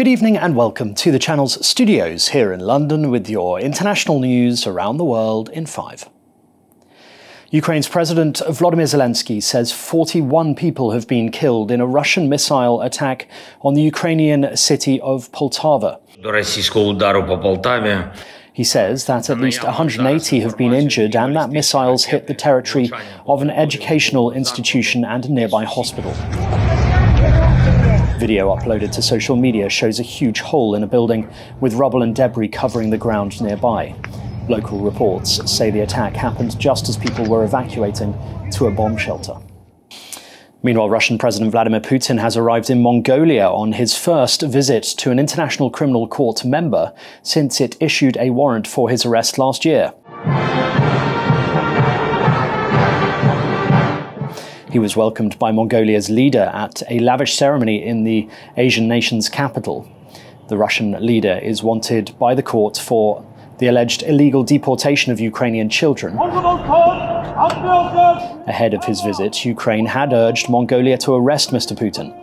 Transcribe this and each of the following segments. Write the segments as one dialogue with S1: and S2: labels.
S1: Good evening and welcome to the channel's studios here in London with your international news around the world in 5. Ukraine's President Volodymyr Zelensky says 41 people have been killed in a Russian missile attack on the Ukrainian city of Poltava. He says that at least 180 have been injured and that missiles hit the territory of an educational institution and a nearby hospital. Video uploaded to social media shows a huge hole in a building with rubble and debris covering the ground nearby. Local reports say the attack happened just as people were evacuating to a bomb shelter. Meanwhile, Russian President Vladimir Putin has arrived in Mongolia on his first visit to an International Criminal Court member since it issued a warrant for his arrest last year. He was welcomed by Mongolia's leader at a lavish ceremony in the Asian nation's capital. The Russian leader is wanted by the court for the alleged illegal deportation of Ukrainian children. Ahead of his visit, Ukraine had urged Mongolia to arrest Mr. Putin.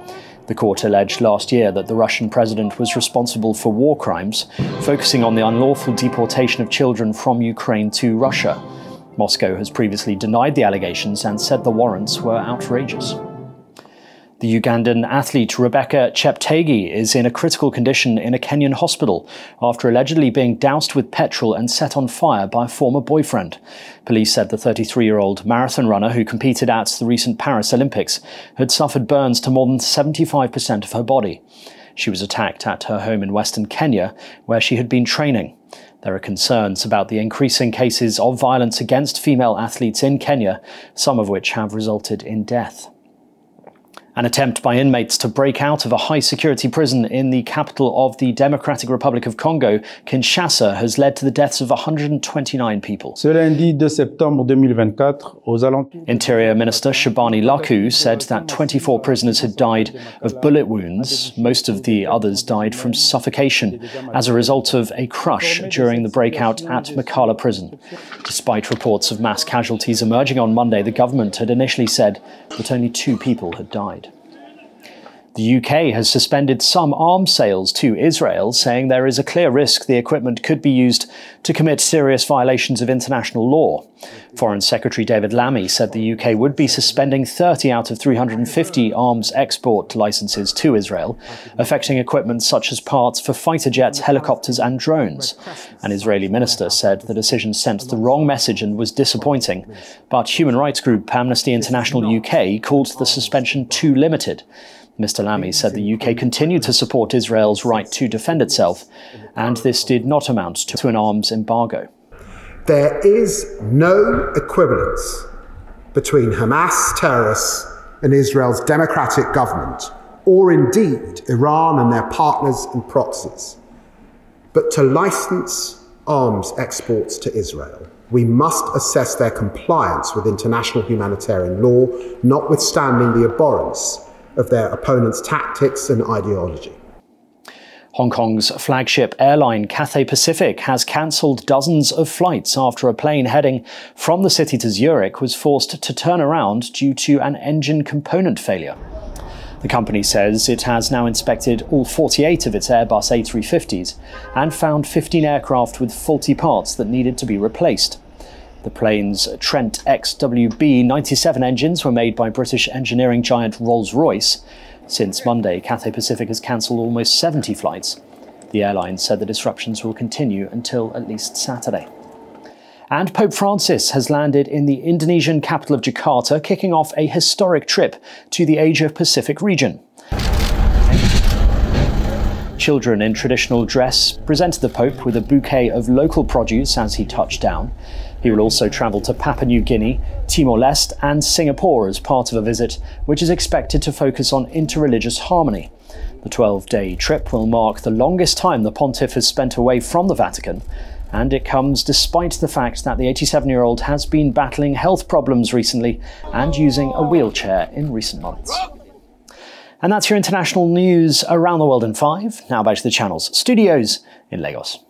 S1: The court alleged last year that the Russian president was responsible for war crimes, focusing on the unlawful deportation of children from Ukraine to Russia. Moscow has previously denied the allegations and said the warrants were outrageous. The Ugandan athlete Rebecca Cheptegei is in a critical condition in a Kenyan hospital after allegedly being doused with petrol and set on fire by a former boyfriend. Police said the 33-year-old marathon runner who competed at the recent Paris Olympics had suffered burns to more than 75% of her body. She was attacked at her home in western Kenya, where she had been training. There are concerns about the increasing cases of violence against female athletes in Kenya, some of which have resulted in death. An attempt by inmates to break out of a high-security prison in the capital of the Democratic Republic of Congo, Kinshasa, has led to the deaths of 129 people. Interior Minister Shabani Laku said that 24 prisoners had died of bullet wounds. Most of the others died from suffocation as a result of a crush during the breakout at Makala prison. Despite reports of mass casualties emerging on Monday, the government had initially said that only 2 people had died. The UK has suspended some arms sales to Israel, saying there is a clear risk the equipment could be used to commit serious violations of international law. Foreign Secretary David Lammy said the UK would be suspending 30 out of 350 arms export licenses to Israel, affecting equipment such as parts for fighter jets, helicopters and drones. An Israeli minister said the decision sent the wrong message and was disappointing, but human rights group Amnesty International UK called the suspension too limited. Mr. Lammy said the UK continued to support Israel's right to defend itself, and this did not amount to an arms embargo.
S2: There is no equivalence between Hamas terrorists and Israel's democratic government, or indeed Iran and their partners and proxies. But to license arms exports to Israel, we must assess their compliance with international humanitarian law, notwithstanding the abhorrence of their opponents' tactics and ideology.
S1: Hong Kong's flagship airline Cathay Pacific has cancelled dozens of flights after a plane heading from the city to Zurich was forced to turn around due to an engine component failure. The company says it has now inspected all 48 of its Airbus A350s and found 15 aircraft with faulty parts that needed to be replaced. The plane's Trent XWB-97 engines were made by British engineering giant Rolls-Royce. Since Monday, Cathay Pacific has cancelled almost 70 flights. The airline said the disruptions will continue until at least Saturday. And Pope Francis has landed in the Indonesian capital of Jakarta, kicking off a historic trip to the Asia-Pacific region. Children in traditional dress presented the Pope with a bouquet of local produce as he touched down. He will also travel to Papua New Guinea, Timor-Leste and Singapore as part of a visit which is expected to focus on interreligious harmony. The 12-day trip will mark the longest time the pontiff has spent away from the Vatican, and it comes despite the fact that the 87-year-old has been battling health problems recently and using a wheelchair in recent months. And that's your international news around the world in 5. Now back to the channel's studios in Lagos.